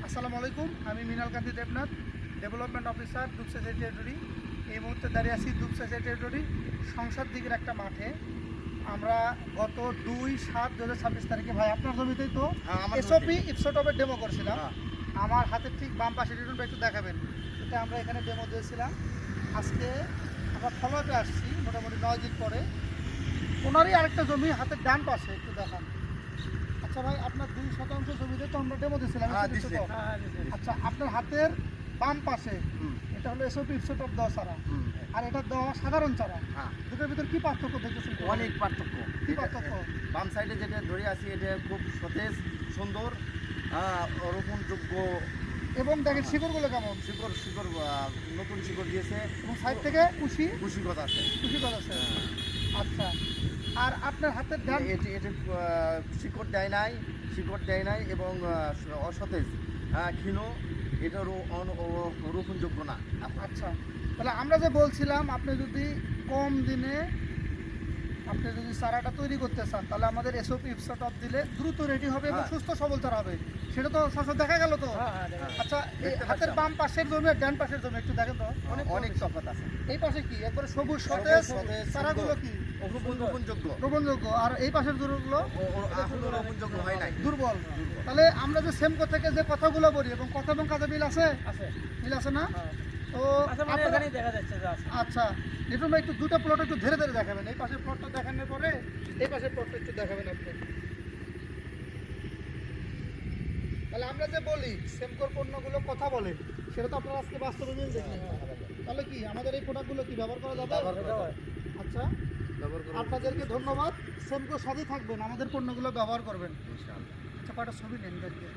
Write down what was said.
আসসালামু আলাইকুম, আমি Mrinalkanti Debnath, development officer Dupchanchia territory. এই মুহূর্তে দাঁড়িয়ে আছি দুপচাঁচিয়া টেরিটরি সংসদ দিকের একটা মাঠে। আমরা গত 2/7/2026 তারিখে ভাই আপনার জমিতেই তো এসওপি ইপসোটপের ডেমো করছিলাম। আমার হাতের ঠিক বাম পাশে রিটনটা একটু দেখাবেন। এটা আমরা এখানে ডেমো দিয়েছিলাম। আজকে আমরা ফলোতে আসছি মোটামুটি 9 দিন পরে। ওনারই আরেকটা জমি হাতের ডান পাশে একটু দেখান। আচ্ছা ভাই, আপনার 2% জমিতে তো আমরা ডেমো দিয়েছিলাম। আচ্ছা, আপনার হাতের বাম পাশে এটা হলো এসওপি ইপসোটপ দেওয়া চারা, আর এটা দেওয়া সাধারণ চারা। দুটোর ভিতর কি পার্থক্য দেখতেছেন? অনেক পার্থক্য। কি পার্থক্য? বাম সাইডে যেটা ধরে আছি এটা খুব সতেজ, সুন্দর, রোপণযোগ্য, এবং দেখেন শিকড়গুলো কেমন, শিকড় নতুন শিকড় দিয়েছে এবং সাইড থেকে কুশি কথা আছে। আচ্ছা, আর আপনার হাতের ডান এটা শিকড় দেয় নাই এবং অসতেজ, ক্ষীণ, এটা রোপণযোগ্য না। আচ্ছা, তাহলে আমরা যে বলছিলাম আপনি যদি কম দিনে আপনি যদি চারাটা তৈরি করতে চান তাহলে আমাদের এসওপি ইপসোটপ দিলে দ্রুত রেডি হবে এবং সুস্থ সবল চারা হবে। সেটা তো সব দেখা গেল তো। আচ্ছা, হাতের বাম পাশের জমি আর ডান পাশের জমি একটু দেখেন তো, অনেক তফাৎ আছে। এই পাশে কি একবারে সবুজ সতেজ চারাগুলো কি রোপণযোগ্য, আর এই পাশের জমিগুলো রোপণযোগ্য হয় নাই, দুর্বল। তাহলে আমরা যে সেমকো থেকে যে কথাগুলো বলি এবং কথা এবং কাজে মিল আছে না? তো আচ্ছা, লিটন ভাই একটু দুটো প্লট একটু ধীরে ধীরে দেখাবেন। এই পাশের প্লটটা দেখানোর পরে এই পাশের প্লটটা একটু দেখাবেন আপনি। তাহলে আমরা যে বলি সেমকোর পণ্যগুলো কথা বলে, সেটা তো আপনারা আজকে বাস্তবে মিল দেখলেন। তাহলে কি আমাদের এই প্রোডাক্টগুলো কি ব্যবহার করা যাবে? আচ্ছা, আপনাদেরকে ধন্যবাদ। সেমকোর সাথে থাকবেন, আমাদের পণ্যগুলো ব্যবহার করবেন। আচ্ছা, কয়টা ছবি নেন দেখবেন।